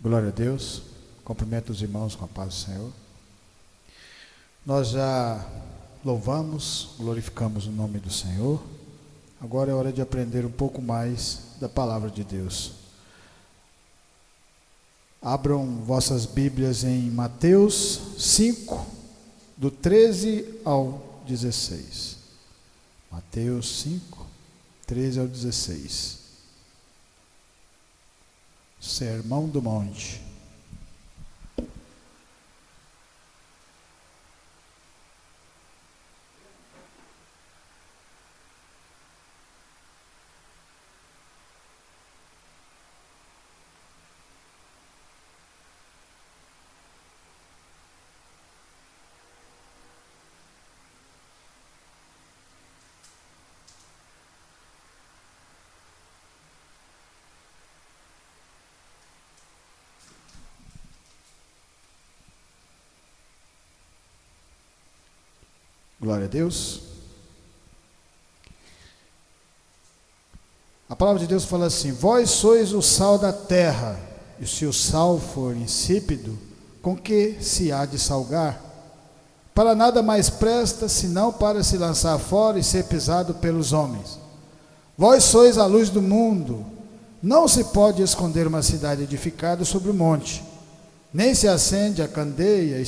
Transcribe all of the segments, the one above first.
Glória a Deus. Cumprimento os irmãos com a paz do Senhor. Nós já louvamos, glorificamos o nome do Senhor. Agora é hora de aprender um pouco mais da palavra de Deus. Abram vossas Bíblias em Mateus 5, do 13 ao 16. Mateus 5, 13 ao 16. Sermão do Monte. Glória a Deus. A palavra de Deus fala assim: vós sois o sal da terra, e se o sal for insípido, com que se há de salgar? Para nada mais presta, senão para se lançar fora e ser pisado pelos homens. Vós sois a luz do mundo. Não se pode esconder uma cidade edificada sobre o monte, nem se acende a candeia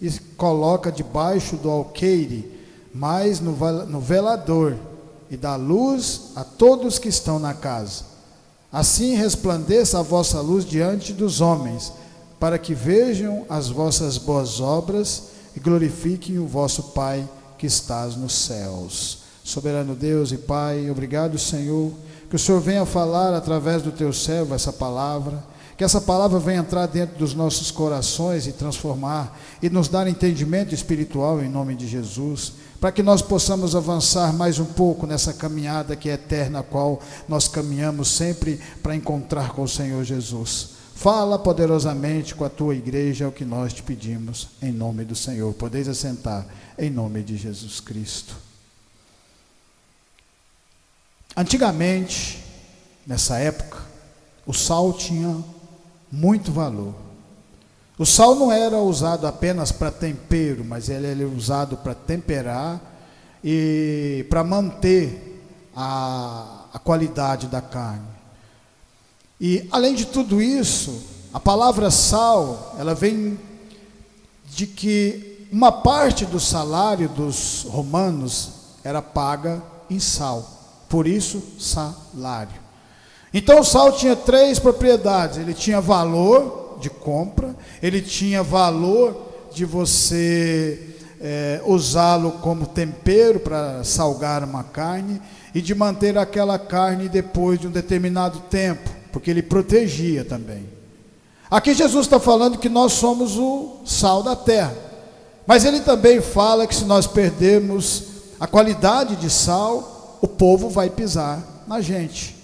e coloca debaixo do alqueire, mas no velador, e dá luz a todos que estão na casa. Assim resplandeça a vossa luz diante dos homens, para que vejam as vossas boas obras e glorifiquem o vosso Pai que estás nos céus. Soberano Deus e Pai, obrigado, Senhor, que o Senhor venha falar através do teu servo essa palavra, que essa palavra venha entrar dentro dos nossos corações e transformar e nos dar entendimento espiritual em nome de Jesus, para que nós possamos avançar mais um pouco nessa caminhada que é eterna, a qual nós caminhamos sempre para encontrar com o Senhor Jesus. Fala poderosamente com a tua igreja, é o que nós te pedimos, em nome do Senhor. Podeis assentar, em nome de Jesus Cristo. Antigamente, nessa época, o sal tinha muito valor. O sal não era usado apenas para tempero, mas ele era usado para temperar e para manter a qualidade da carne. E além de tudo isso, a palavra sal, ela vem de que uma parte do salário dos romanos era paga em sal, por isso salário. Então o sal tinha três propriedades: ele tinha valor de compra, ele tinha valor de você usá-lo como tempero para salgar uma carne e de manter aquela carne depois de um determinado tempo, porque ele protegia também. Aqui Jesus está falando que nós somos o sal da terra, mas ele também fala que se nós perdermos a qualidade de sal, o povo vai pisar na gente,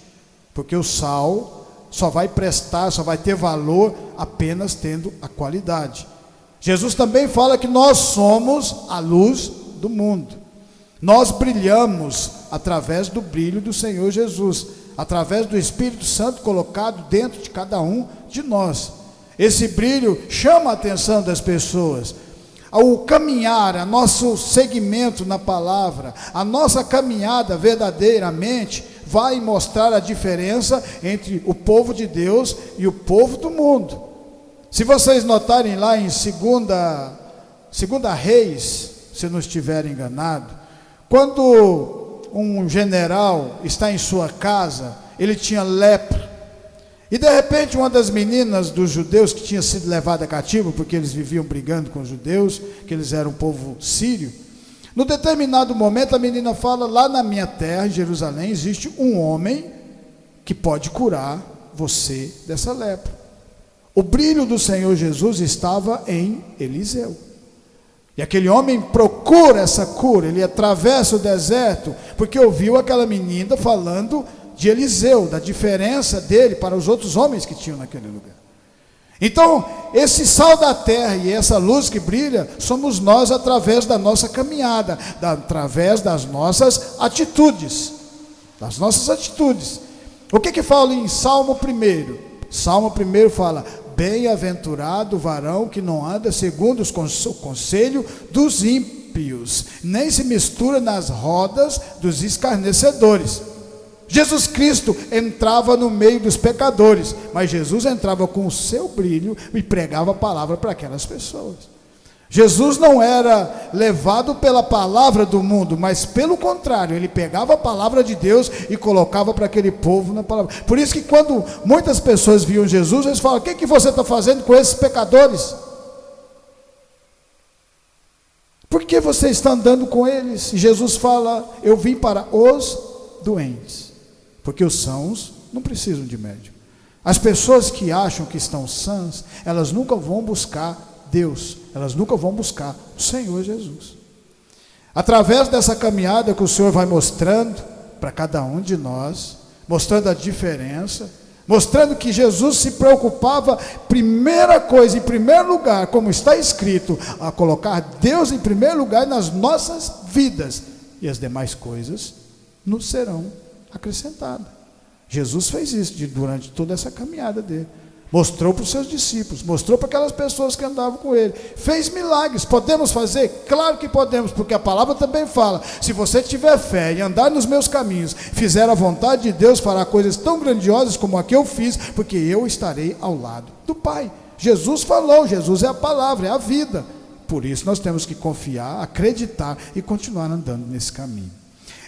porque o sal só vai prestar, só vai ter valor apenas tendo a qualidade. Jesus também fala que nós somos a luz do mundo. Nós brilhamos através do brilho do Senhor Jesus, através do Espírito Santo colocado dentro de cada um de nós. Esse brilho chama a atenção das pessoas. Ao caminhar, a nosso segmento na palavra, a nossa caminhada verdadeiramente vai mostrar a diferença entre o povo de Deus e o povo do mundo. Se vocês notarem lá em segunda Reis, se não estiver enganado, quando um general está em sua casa, ele tinha lepra, e de repente uma das meninas dos judeus que tinha sido levada cativo, porque eles viviam brigando com os judeus, que eles eram um povo sírio, no determinado momento a menina fala: lá na minha terra, em Jerusalém, existe um homem que pode curar você dessa lepra. O brilho do Senhor Jesus estava em Eliseu, e aquele homem procura essa cura. Ele atravessa o deserto, porque ouviu aquela menina falando de Eliseu, da diferença dele para os outros homens que tinham naquele lugar. Então, esse sal da terra e essa luz que brilha, somos nós através da nossa caminhada, através das nossas atitudes. O que fala em Salmo 1? Salmo 1 fala: bem-aventurado o varão que não anda segundo o conselho dos ímpios, nem se mistura nas rodas dos escarnecedores. Jesus Cristo entrava no meio dos pecadores, mas Jesus entrava com o seu brilho e pregava a palavra para aquelas pessoas. Jesus não era levado pela palavra do mundo, mas pelo contrário, ele pegava a palavra de Deus e colocava para aquele povo na palavra. Por isso que quando muitas pessoas viam Jesus, eles falavam: o que você está fazendo com esses pecadores? Por que você está andando com eles? E Jesus fala: eu vim para os doentes, porque os sãos não precisam de médico. As pessoas que acham que estão sãs, elas nunca vão buscar Deus, elas nunca vão buscar o Senhor Jesus. Através dessa caminhada que o Senhor vai mostrando para cada um de nós, mostrando a diferença, mostrando que Jesus se preocupava, primeira coisa, em primeiro lugar, como está escrito, a colocar Deus em primeiro lugar nas nossas vidas, e as demais coisas nos serão acrescentadas. Jesus fez isso durante toda essa caminhada dele. Mostrou para os seus discípulos, mostrou para aquelas pessoas que andavam com ele, fez milagres. Podemos fazer? Claro que podemos, porque a palavra também fala: se você tiver fé e andar nos meus caminhos, fizer a vontade de Deus, fará coisas tão grandiosas como a que eu fiz, porque eu estarei ao lado do Pai. Jesus falou, Jesus é a palavra, é a vida. Por isso nós temos que confiar, acreditar e continuar andando nesse caminho.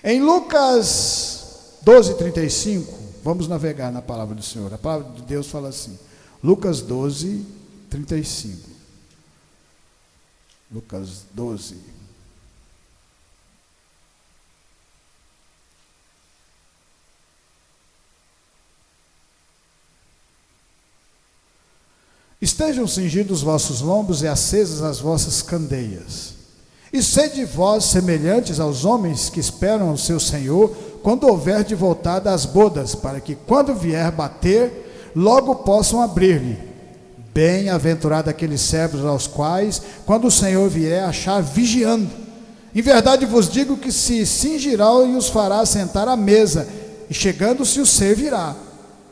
Em Lucas 12:35, vamos navegar na palavra do Senhor. A palavra de Deus fala assim, Lucas 12:35. Lucas 12. Estejam cingidos os vossos lombos e acesas as vossas candeias. E sede vós semelhantes aos homens que esperam o seu Senhor, quando houver de voltar das bodas, para que quando vier bater, logo possam abrir-lhe. Bem-aventurado aqueles servos aos quais, quando o Senhor vier, achar vigiando. Em verdade vos digo que se cingirá e os fará sentar à mesa, e chegando-se os servirá.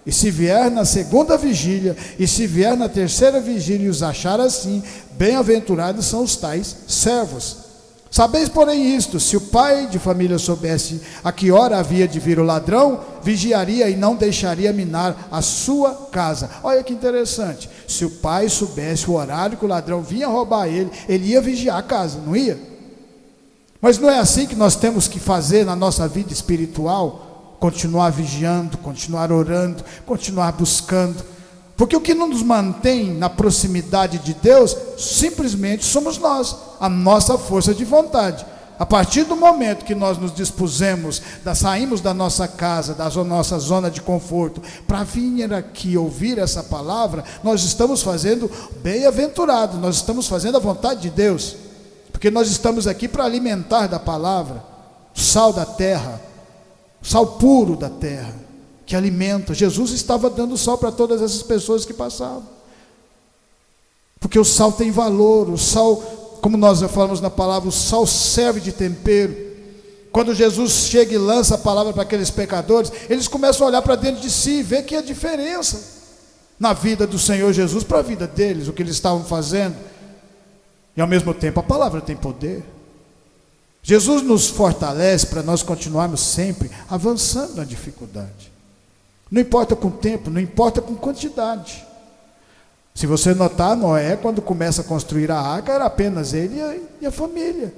E se vier na segunda vigília, e se vier na terceira vigília e os achar assim, bem-aventurados são os tais servos. Sabeis, porém, isto: se o pai de família soubesse a que hora havia de vir o ladrão, vigiaria e não deixaria minar a sua casa. Olha que interessante, se o pai soubesse o horário que o ladrão vinha roubar ele ia vigiar a casa, não ia? Mas não é assim que nós temos que fazer na nossa vida espiritual? Continuar vigiando, continuar orando, continuar buscando. Porque o que não nos mantém na proximidade de Deus, simplesmente somos nós, a nossa força de vontade. A partir do momento que nós nos dispusemos, saímos da nossa casa, da nossa zona de conforto, para vir aqui ouvir essa palavra, nós estamos fazendo bem-aventurado, nós estamos fazendo a vontade de Deus, porque nós estamos aqui para alimentar da palavra, o sal da terra, o sal puro da terra, que alimenta. Jesus estava dando sal para todas essas pessoas que passavam, porque o sal tem valor. O sal, como nós já falamos na palavra, o sal serve de tempero. Quando Jesus chega e lança a palavra para aqueles pecadores, eles começam a olhar para dentro de si e ver que há diferença na vida do Senhor Jesus para a vida deles, o que eles estavam fazendo. E ao mesmo tempo a palavra tem poder. Jesus nos fortalece para nós continuarmos sempre avançando na dificuldade. Não importa com tempo, não importa com quantidade. Se você notar, Noé, quando começa a construir a arca, era apenas ele e a família.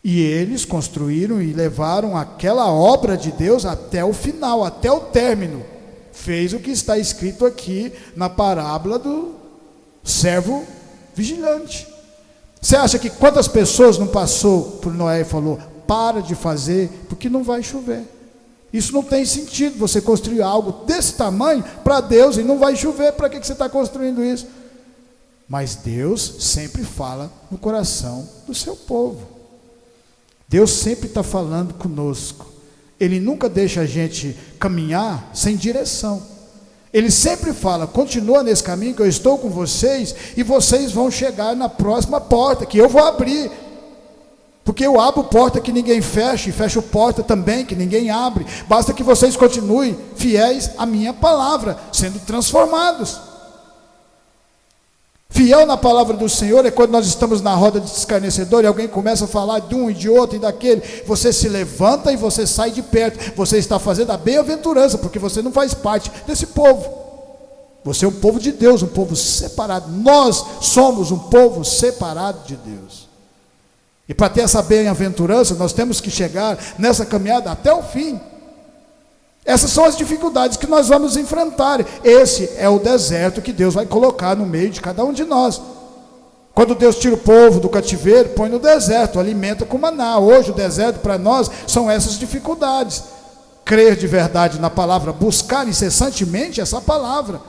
E eles construíram e levaram aquela obra de Deus até o final, até o término. Fez o que está escrito aqui na parábola do servo vigilante. Você acha que quantas pessoas não passou por Noé e falou: para de fazer, porque não vai chover? Isso não tem sentido, você construir algo desse tamanho para Deus e não vai chover, para que você está construindo isso? Mas Deus sempre fala no coração do seu povo. Deus sempre está falando conosco. Ele nunca deixa a gente caminhar sem direção. Ele sempre fala: continua nesse caminho que eu estou com vocês, e vocês vão chegar na próxima porta, que eu vou abrir. Porque eu abro porta que ninguém fecha, e fecho porta também que ninguém abre. Basta que vocês continuem fiéis à minha palavra, sendo transformados. Fiel na palavra do Senhor é quando nós estamos na roda de escarnecedor e alguém começa a falar de um e de outro e daquele. Você se levanta e você sai de perto. Você está fazendo a bem-aventurança, porque você não faz parte desse povo. Você é um povo de Deus, um povo separado. Nós somos um povo separado de Deus. E para ter essa bem-aventurança, nós temos que chegar nessa caminhada até o fim. Essas são as dificuldades que nós vamos enfrentar. Esse é o deserto que Deus vai colocar no meio de cada um de nós. Quando Deus tira o povo do cativeiro, põe no deserto, alimenta com maná. Hoje o deserto para nós são essas dificuldades. Crer de verdade na palavra, buscar incessantemente essa palavra,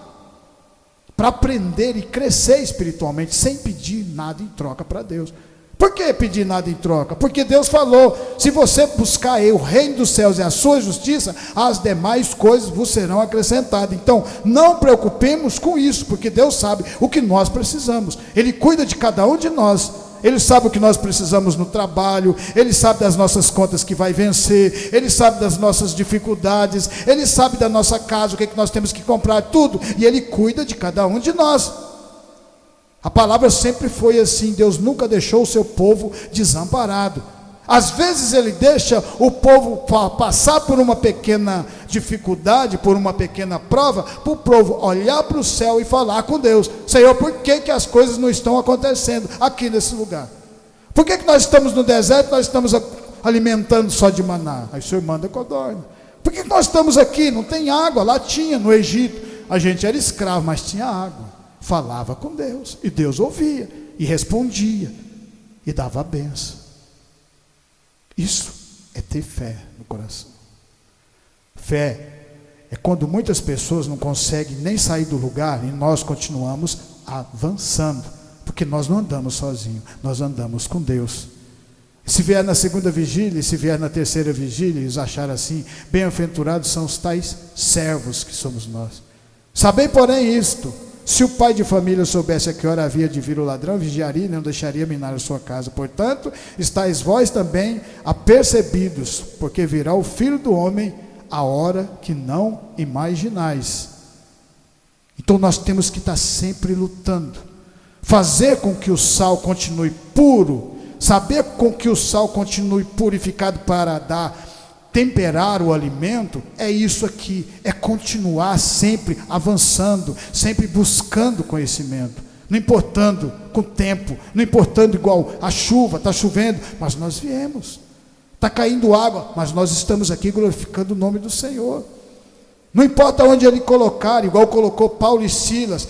para aprender e crescer espiritualmente, sem pedir nada em troca para Deus. Por que pedir nada em troca? Porque Deus falou: se você buscar o reino dos céus e a sua justiça, as demais coisas vos serão acrescentadas. Então, não preocupemos com isso, porque Deus sabe o que nós precisamos. Ele cuida de cada um de nós. Ele sabe o que nós precisamos no trabalho, Ele sabe das nossas contas que vai vencer, Ele sabe das nossas dificuldades, Ele sabe da nossa casa, o que nós temos que comprar, tudo. E Ele cuida de cada um de nós. A palavra sempre foi assim. Deus nunca deixou o seu povo desamparado. Às vezes Ele deixa o povo passar por uma pequena dificuldade, por uma pequena prova, para o povo olhar para o céu e falar com Deus: Senhor, por que as coisas não estão acontecendo aqui nesse lugar? Por que nós estamos no deserto, nós estamos alimentando só de maná? Aí o Senhor manda codorna. Por que nós estamos aqui? Não tem água. Lá tinha, no Egito. A gente era escravo, mas tinha água. Falava com Deus, e Deus ouvia, e respondia, e dava a benção. Isso é ter fé no coração. Fé é quando muitas pessoas não conseguem nem sair do lugar, e nós continuamos avançando, porque nós não andamos sozinhos, nós andamos com Deus. Se vier na segunda vigília, se vier na terceira vigília, eles acharam assim: bem-aventurados são os tais servos que somos nós. Sabei, porém, isto: se o pai de família soubesse a que hora havia de vir o ladrão, vigiaria e não deixaria minar a sua casa. Portanto, estáis vós também apercebidos, porque virá o Filho do Homem a hora que não imaginais. Então nós temos que estar sempre lutando, fazer com que o sal continue puro, saber com que o sal continue purificado para temperar o alimento. É isso aqui, é continuar sempre avançando, sempre buscando conhecimento, não importando com o tempo, não importando igual a chuva, está chovendo, mas nós viemos, está caindo água, mas nós estamos aqui glorificando o nome do Senhor. Não importa onde Ele colocar, igual colocou Paulo e Silas,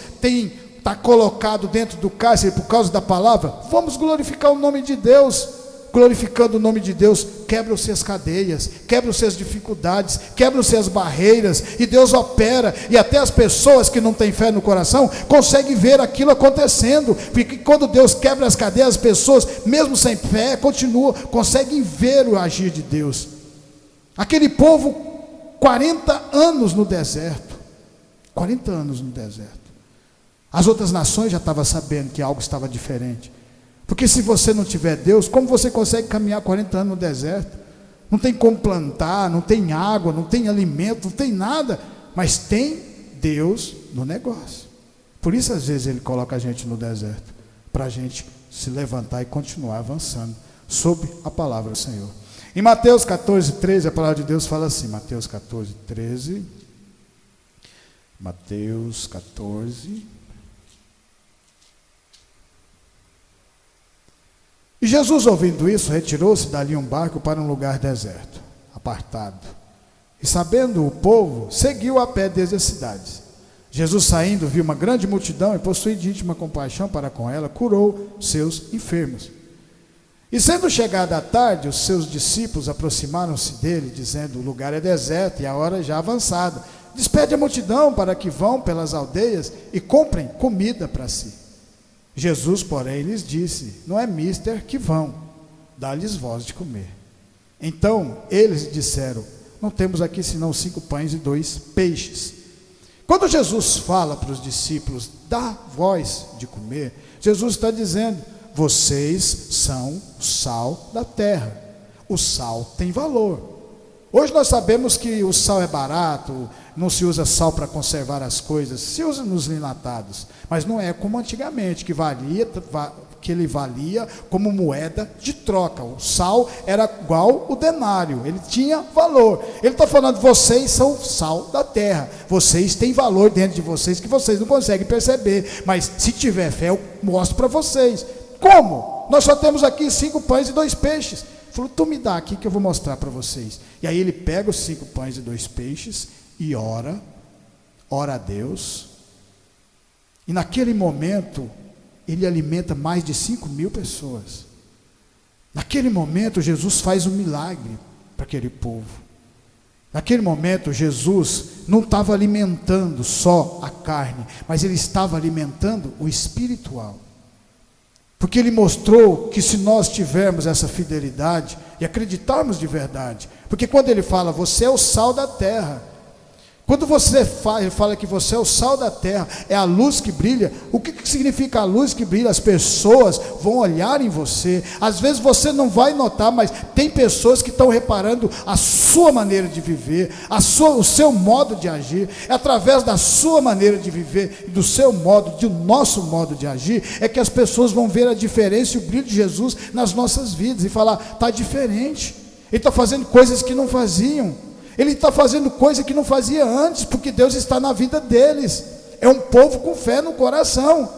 está colocado dentro do cárcere por causa da palavra, vamos glorificar o nome de Deus. Glorificando o nome de Deus, quebram-se as cadeias, quebram-se as dificuldades, quebram-se as barreiras, e Deus opera, e até as pessoas que não têm fé no coração conseguem ver aquilo acontecendo, porque quando Deus quebra as cadeias, as pessoas, mesmo sem fé, conseguem ver o agir de Deus. Aquele povo, 40 anos no deserto, 40 anos no deserto, as outras nações já estavam sabendo que algo estava diferente. Porque se você não tiver Deus, como você consegue caminhar 40 anos no deserto? Não tem como plantar, não tem água, não tem alimento, não tem nada, mas tem Deus no negócio. Por isso às vezes Ele coloca a gente no deserto, para a gente se levantar e continuar avançando, sob a palavra do Senhor. Em Mateus 14, 13, a palavra de Deus fala assim, Mateus 14, 13, Mateus 14... E Jesus, ouvindo isso, retirou-se dali um barco para um lugar deserto, apartado. E sabendo o povo, seguiu a pé desde as cidades. Jesus, saindo, viu uma grande multidão e, possuindo de íntima compaixão para com ela, curou seus enfermos. E sendo chegada a tarde, os seus discípulos aproximaram-se dele, dizendo: o lugar é deserto e a hora já avançada. Despede a multidão para que vão pelas aldeias e comprem comida para si. Jesus, porém, lhes disse: não é mister que vão, dá-lhes voz de comer. Então eles disseram: não temos aqui senão 5 pães e 2 peixes. Quando Jesus fala para os discípulos, dá voz de comer, Jesus está dizendo: vocês são o sal da terra. O sal tem valor. Hoje nós sabemos que o sal é barato, não se usa sal para conservar as coisas, se usa nos enlatados, mas não é como antigamente, que ele valia como moeda de troca. O sal era igual o denário, ele tinha valor. Ele está falando, vocês são sal da terra, vocês têm valor dentro de vocês que vocês não conseguem perceber, mas se tiver fé eu mostro para vocês. Como? Nós só temos aqui 5 pães e 2 peixes. Ele falou, tu me dá aqui que eu vou mostrar para vocês. E aí ele pega os 5 pães e 2 peixes e ora a Deus, e naquele momento ele alimenta mais de 5.000 pessoas. Naquele momento Jesus faz um milagre para aquele povo. Naquele momento Jesus não estava alimentando só a carne, mas ele estava alimentando o espiritual. Porque ele mostrou que se nós tivermos essa fidelidade e acreditarmos de verdade, porque quando ele fala, você é o sal da terra, quando ele fala que você é o sal da terra, é a luz que brilha. O que significa a luz que brilha? As pessoas vão olhar em você. Às vezes você não vai notar, mas tem pessoas que estão reparando a sua maneira de viver, o seu modo de agir. É através da sua maneira de viver, do nosso modo de agir, é que as pessoas vão ver a diferença e o brilho de Jesus nas nossas vidas e falar, está diferente. Ele está fazendo coisas que não faziam. Ele está fazendo coisa que não fazia antes, porque Deus está na vida deles. É um povo com fé no coração.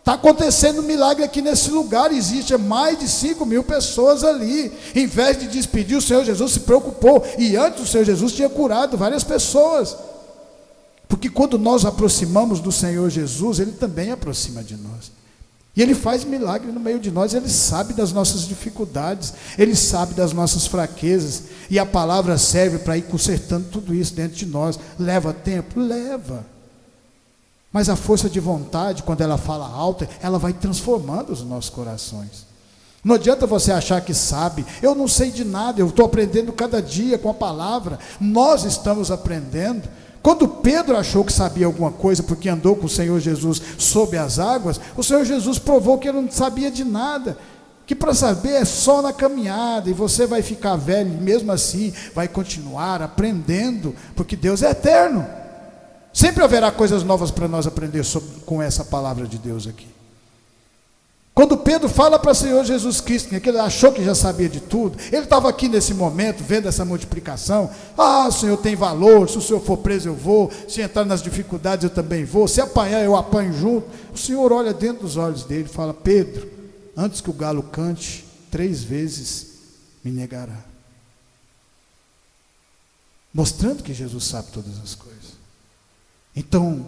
Está acontecendo um milagre aqui nesse lugar. Existe mais de 5.000 pessoas ali. Em vez de despedir, o Senhor Jesus se preocupou. E antes o Senhor Jesus tinha curado várias pessoas. Porque quando nós aproximamos do Senhor Jesus, Ele também aproxima de nós. E Ele faz milagre no meio de nós. Ele sabe das nossas dificuldades, Ele sabe das nossas fraquezas, e a palavra serve para ir consertando tudo isso dentro de nós. Leva tempo? Leva. Mas a força de vontade, quando ela fala alto, ela vai transformando os nossos corações. Não adianta você achar que sabe. Eu não sei de nada, eu estou aprendendo cada dia com a palavra. Nós estamos aprendendo. Quando Pedro achou que sabia alguma coisa, porque andou com o Senhor Jesus sob as águas, o Senhor Jesus provou que ele não sabia de nada, que para saber é só na caminhada, e você vai ficar velho, e mesmo assim vai continuar aprendendo, porque Deus é eterno. Sempre haverá coisas novas para nós aprender com essa palavra de Deus aqui. Quando Pedro fala para o Senhor Jesus Cristo, que ele achou que já sabia de tudo, ele estava aqui nesse momento, vendo essa multiplicação. O Senhor tem valor, se o Senhor for preso eu vou, se entrar nas dificuldades eu também vou, se apanhar eu apanho junto. O Senhor olha dentro dos olhos dele e fala, Pedro, antes que o galo cante, 3 vezes me negará. Mostrando que Jesus sabe todas as coisas. Então,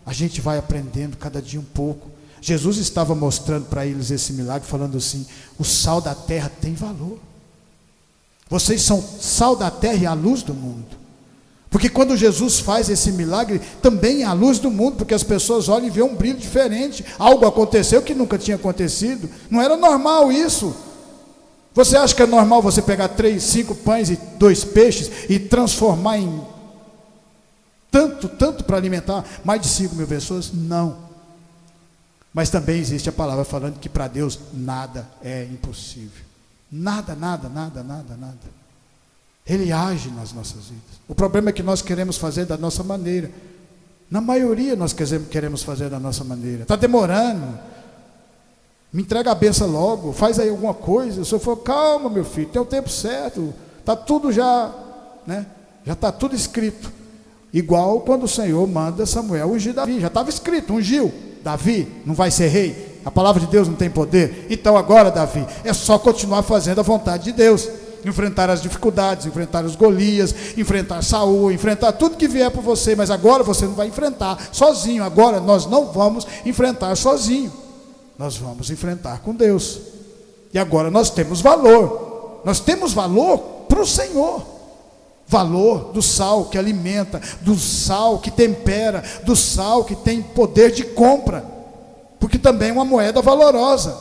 a gente vai aprendendo cada dia um pouco. Jesus estava mostrando para eles esse milagre, falando assim, o sal da terra tem valor. Vocês são sal da terra e a luz do mundo. Porque quando Jesus faz esse milagre, também é a luz do mundo, porque as pessoas olham e veem um brilho diferente. Algo aconteceu que nunca tinha acontecido. Não era normal isso. Você acha que é normal você pegar 3, 5 pães e 2 peixes e transformar em tanto para alimentar mais de 5.000 pessoas? Não. Mas também existe a palavra falando que para Deus nada é impossível. Nada. Ele age nas nossas vidas. O problema é que nós queremos fazer da nossa maneira. Na maioria nós queremos fazer da nossa maneira. Está demorando. Me entrega a benção logo. Faz aí alguma coisa. O Senhor falou, calma meu filho, tem o tempo certo. Está tudo já está tudo escrito. Igual quando o Senhor manda Samuel ungir Davi. Já estava escrito, ungiu. Davi não vai ser rei, a palavra de Deus não tem poder, então agora Davi, é só continuar fazendo a vontade de Deus, enfrentar as dificuldades, enfrentar os Golias, enfrentar Saul, enfrentar tudo que vier por você, mas agora você não vai enfrentar sozinho, agora nós não vamos enfrentar sozinho, nós vamos enfrentar com Deus, e agora nós temos valor para o Senhor, valor do sal que alimenta, do sal que tempera, do sal que tem poder de compra, porque também é uma moeda valorosa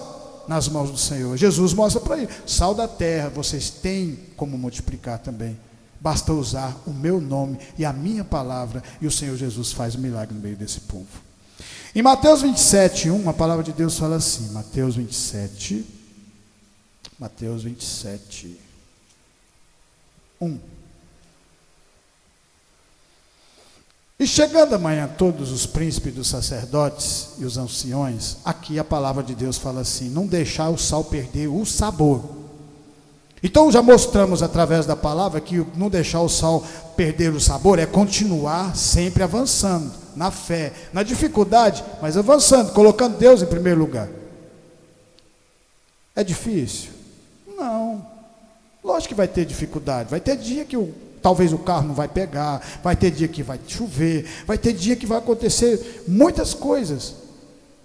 nas mãos do Senhor. Jesus mostra para ele, sal da terra, vocês têm como multiplicar também, basta usar o meu nome e a minha palavra, e o Senhor Jesus faz um milagre no meio desse povo. Em Mateus 27:1, a palavra de Deus fala assim, Mateus 27, 1. E chegando amanhã todos os príncipes dos sacerdotes e os anciões, aqui a palavra de Deus fala assim, não deixar o sal perder o sabor. Então já mostramos através da palavra que não deixar o sal perder o sabor é continuar sempre avançando, na fé, na dificuldade, mas avançando, colocando Deus em primeiro lugar. É difícil? Não. Lógico que vai ter dificuldade, vai ter dia que talvez o carro não vai pegar, vai ter dia que vai chover, vai ter dia que vai acontecer muitas coisas.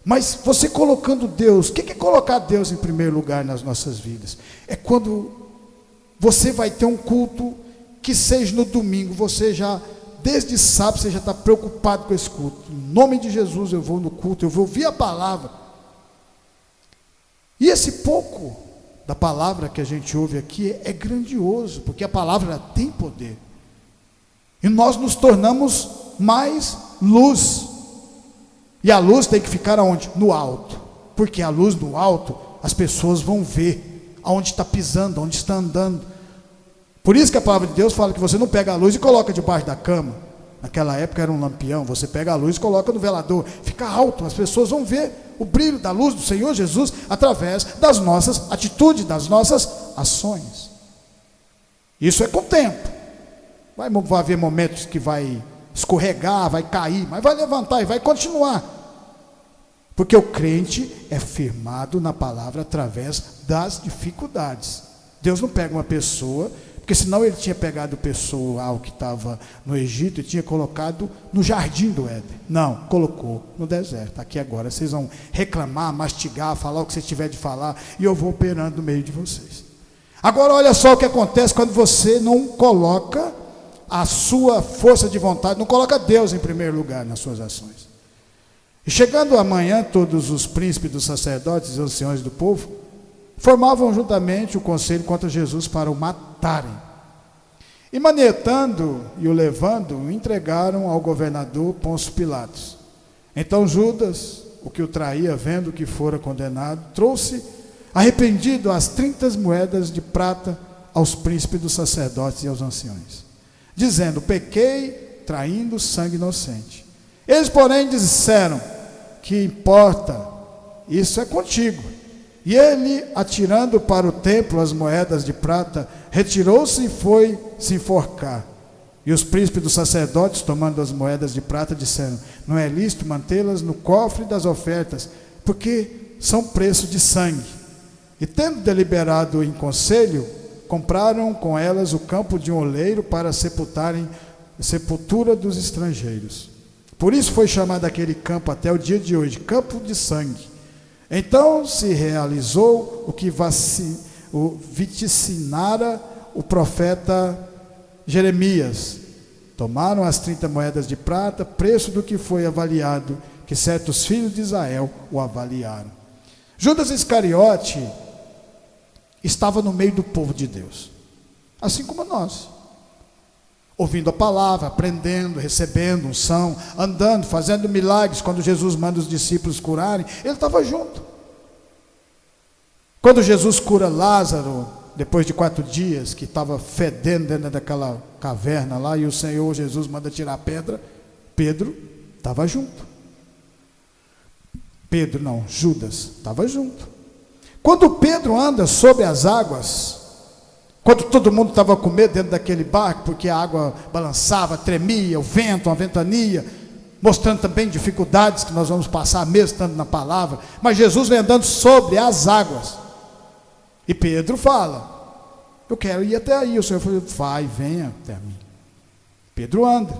Mas você colocando Deus, o que é colocar Deus em primeiro lugar nas nossas vidas? É quando você vai ter um culto que seja no domingo, você já, desde sábado, você já está preocupado com esse culto. Em nome de Jesus eu vou no culto, eu vou ouvir a palavra. E esse pouco da palavra que a gente ouve aqui é grandioso, porque a palavra tem poder. E nós nos tornamos mais luz. E a luz tem que ficar aonde? No alto. Porque a luz no alto, as pessoas vão ver aonde está pisando, aonde está andando. Por isso que a palavra de Deus fala que você não pega a luz e coloca debaixo da cama. Naquela época era um lampião, você pega a luz e coloca no velador. Fica alto, as pessoas vão ver o brilho da luz do Senhor Jesus através das nossas atitudes, das nossas ações. Isso é com o tempo. Vai haver momentos que vai escorregar, vai cair, mas vai levantar e vai continuar. Porque o crente é firmado na palavra através das dificuldades. Deus não pega uma pessoa, porque senão ele tinha pegado o pessoal que estava no Egito e tinha colocado no jardim do Éden. Não, colocou no deserto. Aqui agora vocês vão reclamar, mastigar, falar o que vocês tiver de falar, e eu vou operando no meio de vocês. Agora olha só o que acontece quando você não coloca a sua força de vontade, não coloca Deus em primeiro lugar nas suas ações. E chegando amanhã, todos os príncipes dos sacerdotes e anciões do povo formavam juntamente o conselho contra Jesus para o matarem. E manietando e o levando, o entregaram ao governador Pôncio Pilatos. Então Judas, o que o traía, vendo que fora condenado, trouxe arrependido as 30 moedas de prata aos príncipes dos sacerdotes e aos anciões, dizendo: pequei traindo sangue inocente. Eles, porém, disseram: que importa, isso é contigo. E ele, atirando para o templo as moedas de prata, retirou-se e foi se enforcar. E os príncipes dos sacerdotes, tomando as moedas de prata, disseram: não é lícito mantê-las no cofre das ofertas, porque são preço de sangue. E tendo deliberado em conselho, compraram com elas o campo de um oleiro para sepultarem a sepultura dos estrangeiros. Por isso foi chamado aquele campo até o dia de hoje, campo de sangue. Então se realizou o que vaticinara o profeta Jeremias. Tomaram as 30 moedas de prata, preço do que foi avaliado, que certos filhos de Israel o avaliaram. Judas Iscariote estava no meio do povo de Deus, assim como nós, ouvindo a palavra, aprendendo, recebendo unção, andando, fazendo milagres. Quando Jesus manda os discípulos curarem, ele estava junto. Quando Jesus cura Lázaro, depois de 4 dias, que estava fedendo dentro daquela caverna lá, e o Senhor Jesus manda tirar a pedra, Pedro estava junto. Judas estava junto. Quando Pedro anda sobre as águas, quando todo mundo estava com medo dentro daquele barco, porque a água balançava, tremia, o vento, uma ventania, mostrando também dificuldades que nós vamos passar mesmo estando na palavra, mas Jesus vem andando sobre as águas, e Pedro fala: eu quero ir até aí. O Senhor falou: vai, venha até mim. Pedro anda,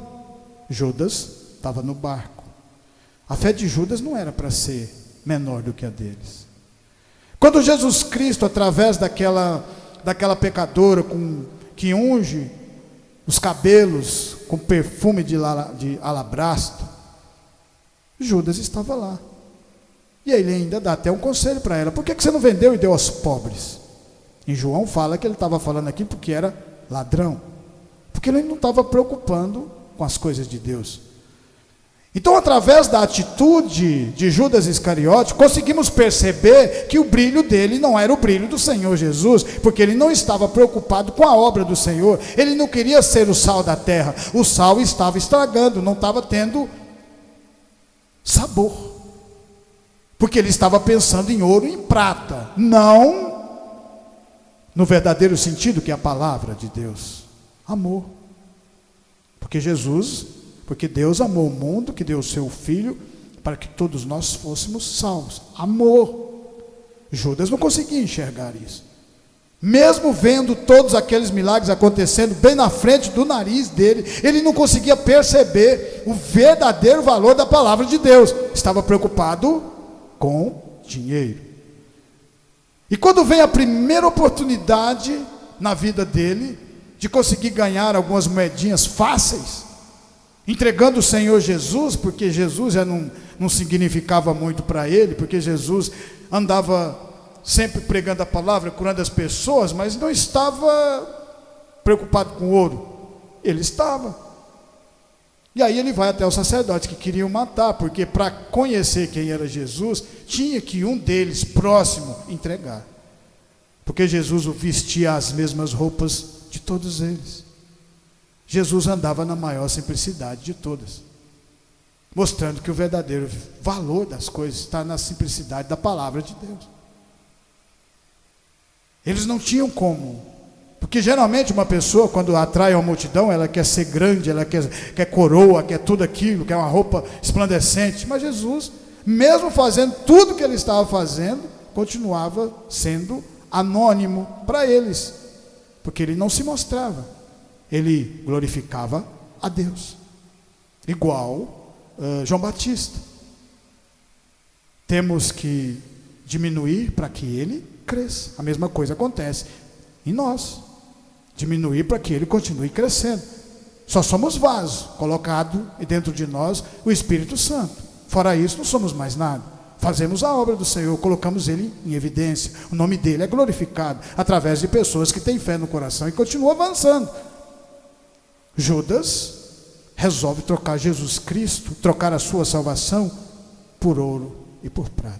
Judas estava no barco. A fé de Judas não era para ser menor do que a deles. Quando Jesus Cristo, através daquela pecadora que unge os cabelos com perfume de alabastro, Judas estava lá. E aí ele ainda dá até um conselho para ela: por que você não vendeu e deu aos pobres? Em João fala que ele estava falando aqui porque era ladrão, porque ele não estava preocupando com as coisas de Deus. Então, através da atitude de Judas Iscariote, conseguimos perceber que o brilho dele não era o brilho do Senhor Jesus, porque ele não estava preocupado com a obra do Senhor, ele não queria ser o sal da terra, o sal estava estragando, não estava tendo sabor, porque ele estava pensando em ouro e em prata, não no verdadeiro sentido que é a palavra de Deus, amor, porque Deus amou o mundo, que deu o seu Filho, para que todos nós fôssemos salvos. Amor. Judas não conseguia enxergar isso. Mesmo vendo todos aqueles milagres acontecendo bem na frente do nariz dele, ele não conseguia perceber o verdadeiro valor da palavra de Deus. Estava preocupado com dinheiro. E quando vem a primeira oportunidade na vida dele, de conseguir ganhar algumas moedinhas fáceis, entregando o Senhor Jesus, porque Jesus já não significava muito para ele, porque Jesus andava sempre pregando a palavra, curando as pessoas, mas não estava preocupado com ouro. Ele estava. E aí ele vai até os sacerdotes que queriam matar, porque para conhecer quem era Jesus, tinha que um deles próximo entregar, porque Jesus o vestia as mesmas roupas de todos eles. Jesus andava na maior simplicidade de todas, mostrando que o verdadeiro valor das coisas está na simplicidade da palavra de Deus. Eles não tinham como, porque geralmente uma pessoa, quando atrai uma multidão, ela quer ser grande, ela quer coroa, quer tudo aquilo, quer uma roupa esplandecente, mas Jesus, mesmo fazendo tudo que ele estava fazendo, continuava sendo anônimo para eles, porque ele não se mostrava. Ele glorificava a Deus, igual João Batista. Temos que diminuir para que ele cresça. A mesma coisa acontece em nós, diminuir para que ele continue crescendo. Só somos vasos, colocado dentro de nós o Espírito Santo. Fora isso, não somos mais nada. Fazemos a obra do Senhor, colocamos ele em evidência. O nome dele é glorificado através de pessoas que têm fé no coração e continuam avançando. Judas resolve trocar Jesus Cristo, trocar a sua salvação por ouro e por prata.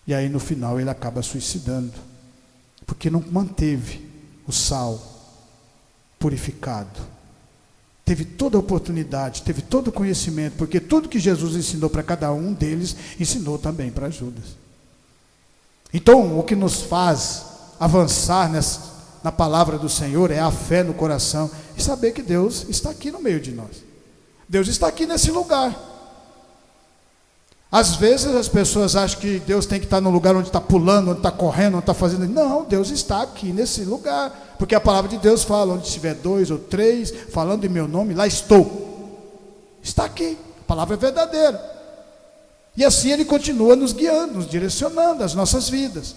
E aí no final ele acaba suicidando, porque não manteve o sal purificado. Teve toda a oportunidade, teve todo o conhecimento, porque tudo que Jesus ensinou para cada um deles, ensinou também para Judas. Então o que nos faz avançar na palavra do Senhor é a fé no coração e saber que Deus está aqui no meio de nós. Deus está aqui nesse lugar. Às vezes as pessoas acham que Deus tem que estar no lugar onde está pulando, onde está correndo, onde está fazendo. Não, Deus está aqui nesse lugar, porque a palavra de Deus fala: onde estiver 2 ou 3 falando em meu nome, lá estou. Está aqui, a palavra é verdadeira. E assim ele continua nos guiando, nos direcionando as nossas vidas,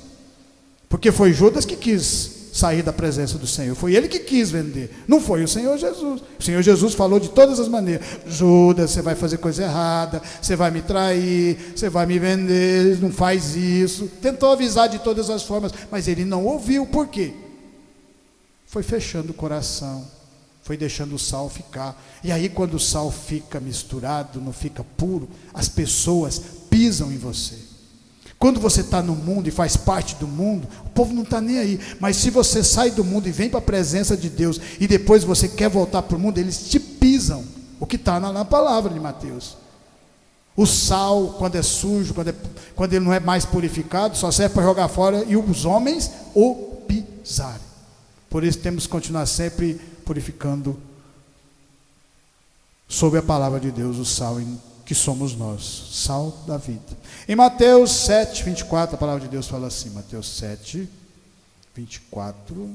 porque foi Judas que quis sair da presença do Senhor, foi ele que quis vender, não foi o Senhor Jesus. O Senhor Jesus falou de todas as maneiras: Judas, você vai fazer coisa errada, você vai me trair, você vai me vender, não faz isso. Tentou avisar de todas as formas, mas ele não ouviu. Por quê? Foi fechando o coração, foi deixando o sal ficar. E aí quando o sal fica misturado, não fica puro, as pessoas pisam em você. Quando você está no mundo e faz parte do mundo, o povo não está nem aí. Mas se você sai do mundo e vem para a presença de Deus, e depois você quer voltar para o mundo, eles te pisam. O que está na palavra de Mateus. O sal, quando é sujo, quando ele não é mais purificado, só serve para jogar fora e os homens o pisarem. Por isso temos que continuar sempre purificando, sob a palavra de Deus, o sal que somos nós, sal da vida. Em Mateus 7, 24, a palavra de Deus fala assim, Mateus 7, 24.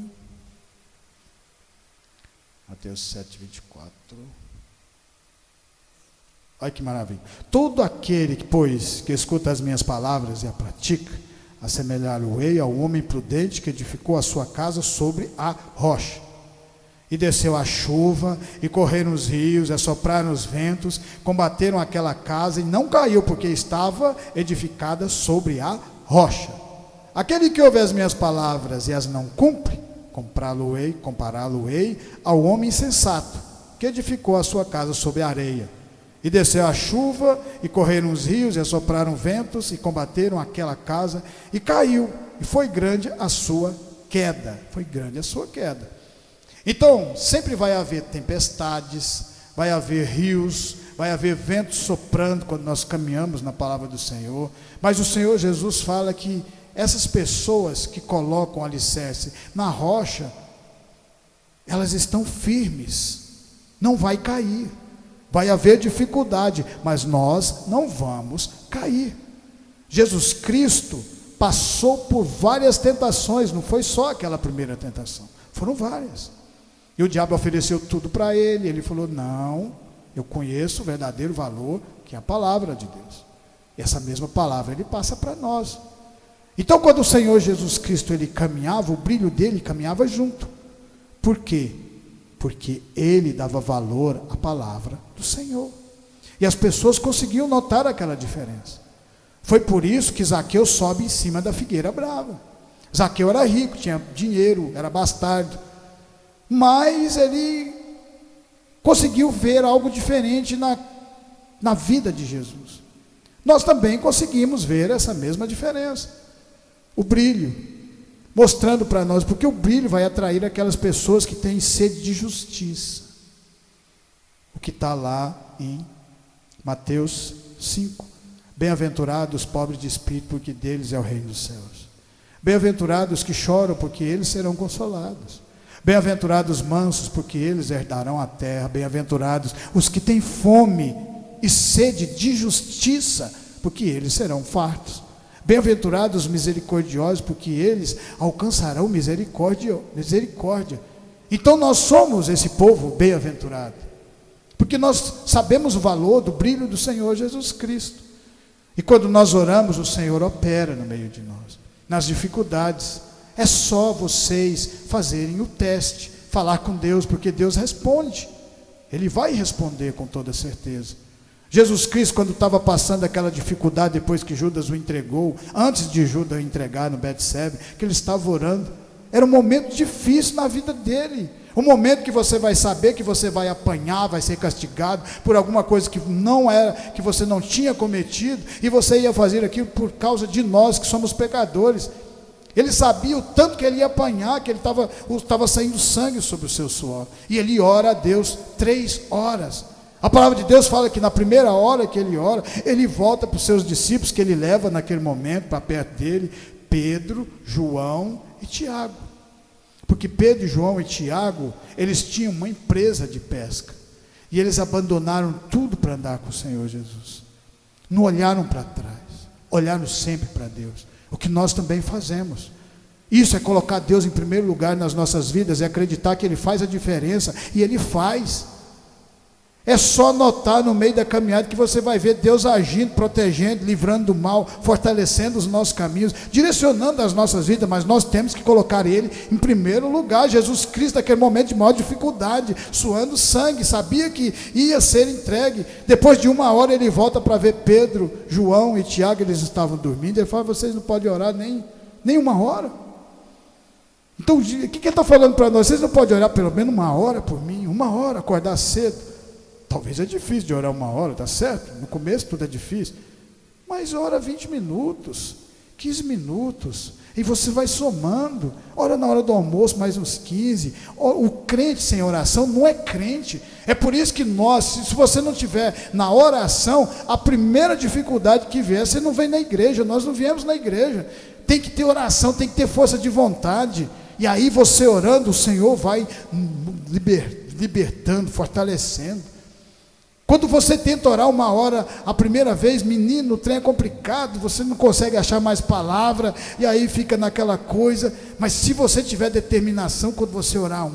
Mateus 7, 24. Olha que maravilha. Todo aquele que, pois, que escuta as minhas palavras e a pratica, assemelhar-o-ei ao homem prudente que edificou a sua casa sobre a rocha. E desceu a chuva, e correram os rios, e assopraram os ventos, combateram aquela casa, e não caiu, porque estava edificada sobre a rocha. Aquele que ouve as minhas palavras e as não cumpre, compará-lo-ei ao homem insensato, que edificou a sua casa sobre a areia. E desceu a chuva, e correram os rios, e assopraram ventos, e combateram aquela casa, e caiu, e foi grande a sua queda. Foi grande a sua queda. Então, sempre vai haver tempestades, vai haver rios, vai haver ventos soprando quando nós caminhamos na palavra do Senhor. Mas o Senhor Jesus fala que essas pessoas que colocam alicerce na rocha, elas estão firmes, não vai cair. Vai haver dificuldade, mas nós não vamos cair. Jesus Cristo passou por várias tentações, não foi só aquela primeira tentação, foram várias. E o diabo ofereceu tudo para ele, ele falou: não, eu conheço o verdadeiro valor, que é a palavra de Deus. E essa mesma palavra ele passa para nós. Então, quando o Senhor Jesus Cristo ele caminhava, o brilho dele caminhava junto. Por quê? Porque ele dava valor à palavra do Senhor. E as pessoas conseguiam notar aquela diferença. Foi por isso que Zaqueu sobe em cima da figueira brava. Zaqueu era rico, tinha dinheiro, era bastardo. Mas ele conseguiu ver algo diferente na vida de Jesus. Nós também conseguimos ver essa mesma diferença. O brilho. Mostrando para nós, porque o brilho vai atrair aquelas pessoas que têm sede de justiça. O que está lá em Mateus 5. Bem-aventurados os pobres de espírito, porque deles é o reino dos céus. Bem-aventurados os que choram, porque eles serão consolados. Bem-aventurados os mansos, porque eles herdarão a terra. Bem-aventurados os que têm fome e sede de justiça, porque eles serão fartos. Bem-aventurados os misericordiosos, porque eles alcançarão misericórdia. Então nós somos esse povo bem-aventurado, porque nós sabemos o valor do brilho do Senhor Jesus Cristo. E quando nós oramos, o Senhor opera no meio de nós, nas dificuldades. É só vocês fazerem o teste, falar com Deus, porque Deus responde. Ele vai responder com toda certeza. Jesus Cristo, quando estava passando aquela dificuldade, depois que Judas o entregou, antes de Judas o entregar no Betsebe, que ele estava orando, era um momento difícil na vida dele, um momento que você vai saber que você vai apanhar, vai ser castigado por alguma coisa que não era, que você não tinha cometido, e você ia fazer aquilo por causa de nós que somos pecadores. Ele sabia o tanto que ele ia apanhar, que ele estava saindo sangue sobre o seu suor, e ele ora a Deus 3 horas. A palavra de Deus fala que na primeira hora que ele ora, ele volta para os seus discípulos, que ele leva naquele momento para perto dele, Pedro, João e Tiago. Porque Pedro, João e Tiago, eles tinham uma empresa de pesca, e eles abandonaram tudo para andar com o Senhor Jesus. Não olharam para trás, olharam sempre para Deus, o que nós também fazemos. Isso é colocar Deus em primeiro lugar nas nossas vidas, é acreditar que Ele faz a diferença, e Ele faz. É só notar no meio da caminhada que você vai ver Deus agindo, protegendo, livrando do mal, fortalecendo os nossos caminhos, direcionando as nossas vidas, mas nós temos que colocar Ele em primeiro lugar. Jesus Cristo, naquele momento de maior dificuldade, suando sangue, sabia que ia ser entregue. Depois de 1 hora ele volta para ver Pedro, João e Tiago, eles estavam dormindo. Ele fala: vocês não podem orar nem 1 hora. Então o que ele está falando para nós? Vocês não podem orar pelo menos 1 hora por mim, 1 hora, acordar cedo. Talvez é difícil de orar 1 hora, tá certo? No começo tudo é difícil, mas ora 20 minutos, 15 minutos, e você vai somando. Ora na hora do almoço mais uns 15. O crente sem oração não é crente. É por isso que nós, se você não tiver na oração, a primeira dificuldade que vier, você não vem na igreja. Nós não viemos na igreja. Tem que ter oração, tem que ter força de vontade, e aí você orando, o Senhor vai libertando, fortalecendo. Quando você tenta orar 1 hora a primeira vez, menino, o trem é complicado, você não consegue achar mais palavra, e aí fica naquela coisa. Mas se você tiver determinação, quando você orar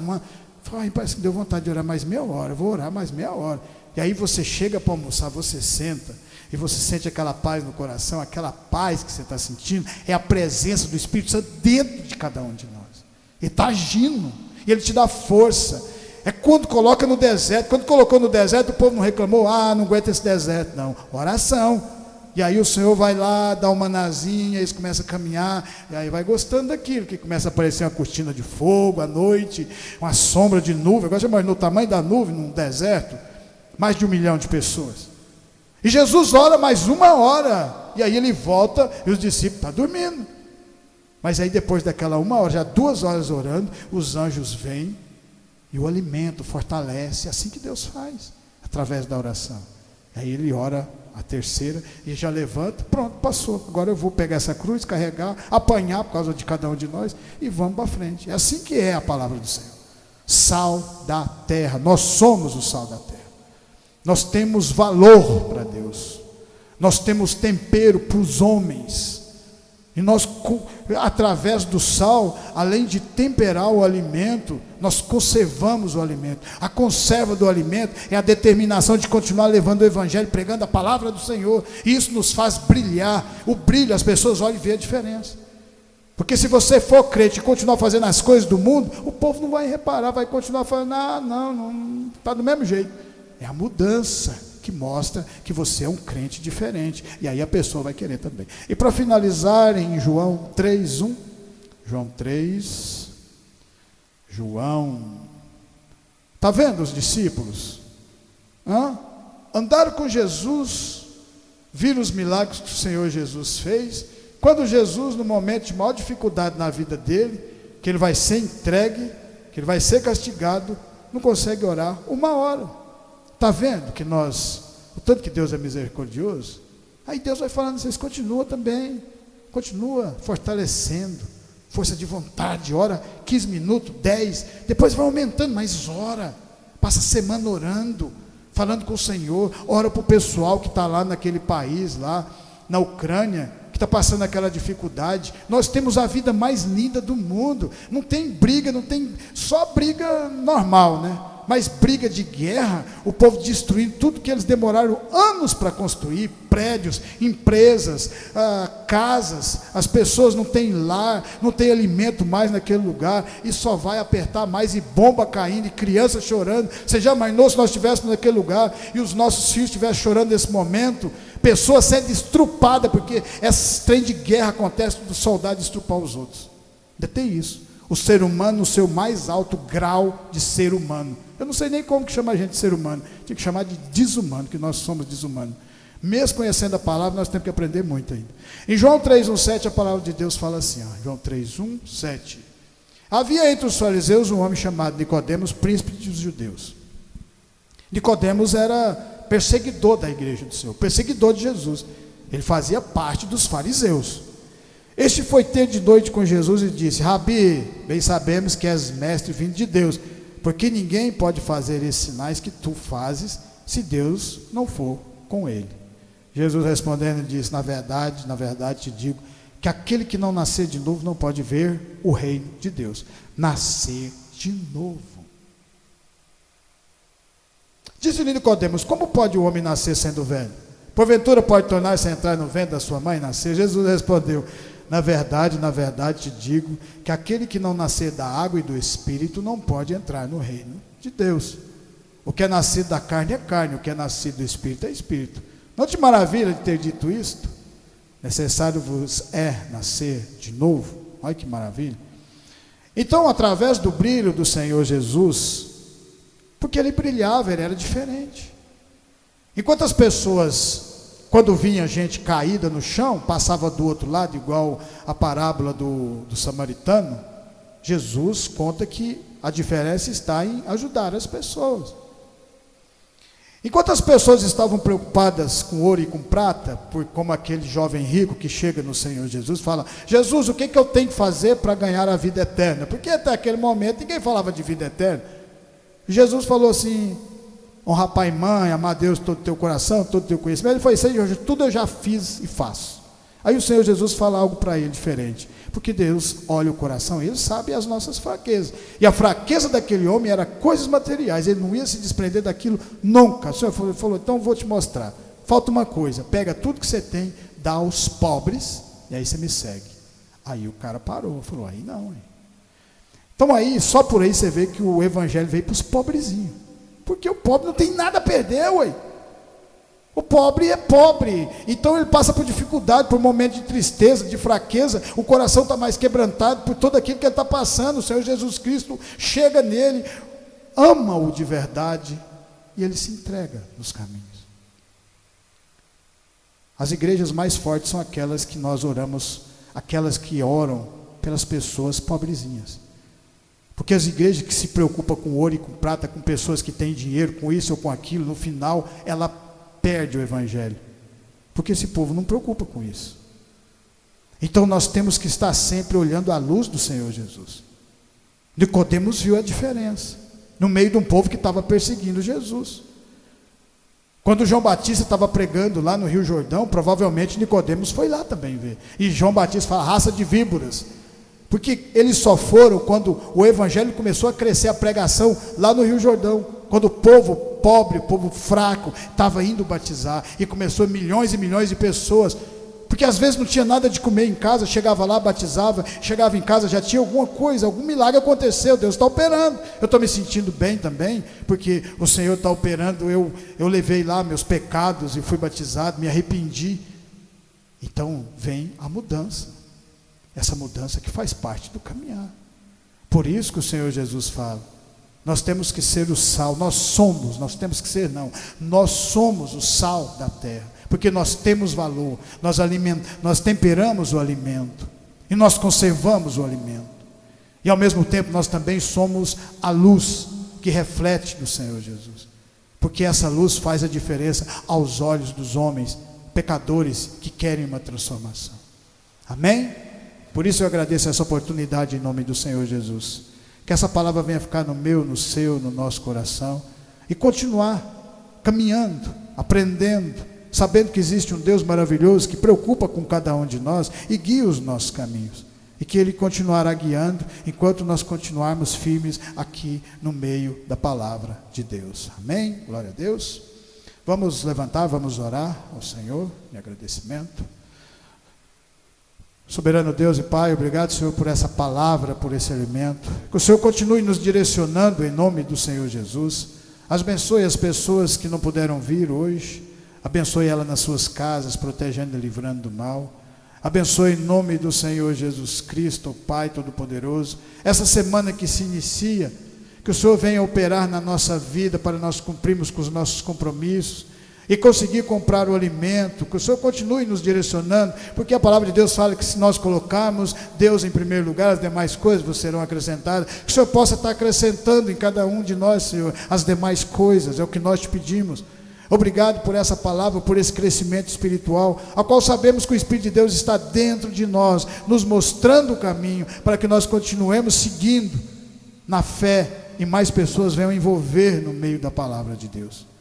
fala: parece que deu vontade de orar mais meia hora, eu vou orar mais meia hora. E aí você chega para almoçar, você senta, e você sente aquela paz no coração. Aquela paz que você está sentindo é a presença do Espírito Santo dentro de cada um de nós. Ele está agindo, e Ele te dá força. É quando coloca no deserto. Quando colocou no deserto, o povo não reclamou: não aguenta esse deserto. Não, oração. E aí o Senhor vai lá, dá uma manazinha, eles começam a caminhar, e aí vai gostando daquilo, que começa a aparecer uma cortina de fogo à noite, uma sombra de nuvem. Agora já imaginou o tamanho da nuvem num deserto? Mais de 1 milhão de pessoas. E Jesus ora mais 1 hora, e aí ele volta, e os discípulos estão dormindo. Mas aí depois daquela 1 hora, já 2 horas orando, os anjos vêm, e o alimento fortalece. É assim que Deus faz, através da oração. Aí ele ora a terceira, e já levanta, pronto, passou. Agora eu vou pegar essa cruz, carregar, apanhar por causa de cada um de nós, e vamos para frente. É assim que é a palavra do Senhor. Sal da terra, nós somos o sal da terra. Nós temos valor para Deus, nós temos tempero para os homens, e nós, através do sal, além de temperar o alimento, nós conservamos o alimento. A conserva do alimento é a determinação de continuar levando o evangelho, pregando a palavra do Senhor, e isso nos faz brilhar. O brilho, as pessoas olham e vê a diferença, porque se você for crente e continuar fazendo as coisas do mundo, o povo não vai reparar, vai continuar falando, não, está do mesmo jeito. É a mudança que mostra que você é um crente diferente, e aí a pessoa vai querer também. E para finalizar, em João 3:1, está vendo os discípulos? Andaram com Jesus, viram os milagres que o Senhor Jesus fez. Quando Jesus, no momento de maior dificuldade na vida dele, que ele vai ser entregue, que ele vai ser castigado, não consegue orar 1 hora. Está vendo que o tanto que Deus é misericordioso? Aí Deus vai falando, vocês continuam também, continua fortalecendo, força de vontade, ora 15 minutos, 10, depois vai aumentando, mas ora, passa a semana orando, falando com o Senhor, ora para o pessoal que está lá naquele país, lá na Ucrânia, que está passando aquela dificuldade. Nós temos a vida mais linda do mundo, não tem briga, não tem, só briga normal, né? Mas briga de guerra, o povo destruindo tudo que eles demoraram anos para construir, prédios, empresas, casas, as pessoas não têm lar, não têm alimento mais naquele lugar, e só vai apertar mais, e bomba caindo, e crianças chorando. Você já imaginou se nós estivéssemos naquele lugar, e os nossos filhos estivessem chorando nesse momento, pessoas sendo estrupadas, porque esse trem de guerra acontece do soldado estrupar os outros. Ainda tem isso, o ser humano no seu mais alto grau de ser humano. Eu não sei nem como que chama a gente de ser humano, tinha que chamar de desumano, que nós somos desumanos. Mesmo conhecendo a palavra, nós temos que aprender muito ainda. Em João 3:1-7, a palavra de Deus fala assim, João 3:1-7. Havia entre os fariseus um homem chamado Nicodemos, príncipe dos judeus. Nicodemos era perseguidor da igreja do Senhor, perseguidor de Jesus. Ele fazia parte dos fariseus. Este foi ter de noite com Jesus e disse, Rabi, bem sabemos que és mestre vindo de Deus, porque ninguém pode fazer esses sinais que tu fazes, se Deus não for com ele. Jesus respondendo disse, na verdade te digo, que aquele que não nascer de novo não pode ver o reino de Deus. Nascer de novo. Disse-lhe Nicodemos, como pode o homem nascer sendo velho? Porventura pode tornar-se a entrar no ventre da sua mãe e nascer? Jesus respondeu, na verdade te digo, que aquele que não nascer da água e do Espírito não pode entrar no reino de Deus. O que é nascido da carne é carne, o que é nascido do Espírito é Espírito. Não te maravilha de ter dito isto? Necessário vos é nascer de novo. Olha que maravilha. Então, através do brilho do Senhor Jesus, porque ele brilhava, ele era diferente. Enquanto as pessoas, quando vinha gente caída no chão, passava do outro lado, igual a parábola do samaritano, Jesus conta que a diferença está em ajudar as pessoas. Enquanto as pessoas estavam preocupadas com ouro e com prata, como aquele jovem rico que chega no Senhor Jesus, fala, Jesus, o que eu tenho que fazer para ganhar a vida eterna? Porque até aquele momento ninguém falava de vida eterna. Jesus falou assim, honrar pai e mãe, amar Deus todo o teu coração, todo o teu conhecimento. Ele falou, Senhor, tudo eu já fiz e faço. Aí o Senhor Jesus fala algo para ele diferente, porque Deus olha o coração, Ele sabe as nossas fraquezas, e a fraqueza daquele homem era coisas materiais, ele não ia se desprender daquilo nunca. O Senhor falou, então vou te mostrar, falta uma coisa, pega tudo que você tem, dá aos pobres, e aí você me segue. Aí o cara parou, falou, aí não, hein? Então aí, só por aí você vê que o evangelho veio para os pobrezinhos, porque o pobre não tem nada a perder, ué. O pobre é pobre, então ele passa por dificuldade, por momentos de tristeza, de fraqueza, o coração está mais quebrantado por tudo aquilo que ele está passando. O Senhor Jesus Cristo chega nele, ama-o de verdade, e ele se entrega nos caminhos. As igrejas mais fortes são aquelas que nós oramos, aquelas que oram pelas pessoas pobrezinhas. Porque as igrejas que se preocupam com ouro e com prata, com pessoas que têm dinheiro, com isso ou com aquilo, no final ela perde o evangelho. Porque esse povo não preocupa com isso. Então nós temos que estar sempre olhando à luz do Senhor Jesus. Nicodemos viu a diferença no meio de um povo que estava perseguindo Jesus. Quando João Batista estava pregando lá no Rio Jordão, provavelmente Nicodemos foi lá também ver. E João Batista fala, raça de víboras. Porque eles só foram quando o evangelho começou a crescer, a pregação lá no Rio Jordão. Quando o povo pobre, o povo fraco, estava indo batizar. E começou milhões e milhões de pessoas. Porque às vezes não tinha nada de comer em casa, chegava lá, batizava, chegava em casa, já tinha alguma coisa, algum milagre aconteceu, Deus está operando. Eu estou me sentindo bem também, porque o Senhor está operando. Eu levei lá meus pecados e fui batizado, me arrependi. Então vem a mudança. Essa mudança que faz parte do caminhar. Por isso que o Senhor Jesus fala, nós temos que ser o sal, nós somos o sal da terra, porque nós temos valor, nós temperamos o alimento, e nós conservamos o alimento, e ao mesmo tempo nós também somos a luz que reflete do Senhor Jesus, porque essa luz faz a diferença aos olhos dos homens, pecadores que querem uma transformação. Amém? Por isso eu agradeço essa oportunidade em nome do Senhor Jesus. Que essa palavra venha ficar no meu, no seu, no nosso coração. E continuar caminhando, aprendendo, sabendo que existe um Deus maravilhoso que preocupa com cada um de nós e guia os nossos caminhos. E que Ele continuará guiando enquanto nós continuarmos firmes aqui no meio da palavra de Deus. Amém? Glória a Deus. Vamos levantar, vamos orar ao Senhor em agradecimento. Soberano Deus e Pai, obrigado, Senhor, por essa palavra, por esse alimento. Que o Senhor continue nos direcionando em nome do Senhor Jesus. Abençoe as pessoas que não puderam vir hoje. Abençoe elas nas suas casas, protegendo e livrando do mal. Abençoe em nome do Senhor Jesus Cristo, o Pai Todo-Poderoso. Essa semana que se inicia, que o Senhor venha operar na nossa vida para nós cumprirmos com os nossos compromissos e conseguir comprar o alimento, que o Senhor continue nos direcionando, porque a palavra de Deus fala que se nós colocarmos Deus em primeiro lugar, as demais coisas vos serão acrescentadas, que o Senhor possa estar acrescentando em cada um de nós, Senhor, as demais coisas, é o que nós te pedimos. Obrigado por essa palavra, por esse crescimento espiritual, a qual sabemos que o Espírito de Deus está dentro de nós, nos mostrando o caminho, para que nós continuemos seguindo na fé, e mais pessoas venham envolver no meio da palavra de Deus.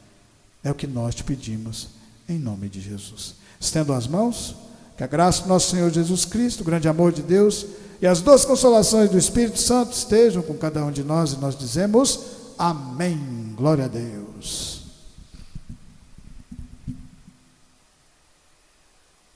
É o que nós te pedimos, em nome de Jesus. Estendo as mãos, que a graça do nosso Senhor Jesus Cristo, o grande amor de Deus e as doces consolações do Espírito Santo estejam com cada um de nós, e nós dizemos amém. Glória a Deus.